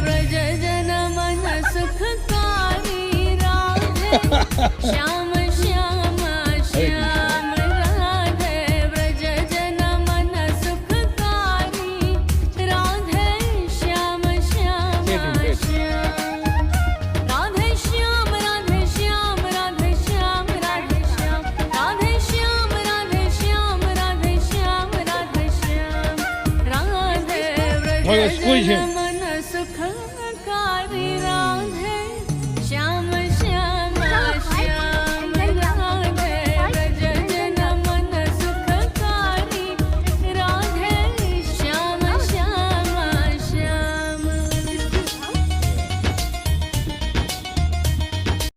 व्रज जन मन सुखकारी राधे श्याम श्याम श्याम राधे व्रज जन मन सुखकारी राधे श्याम श्याम श्याम राधे श्याम राधे श्याम राधे श्याम राधे श्याम राधे श्याम राधे श्याम राधे श्याम राधे श्याम राधे व्रज जन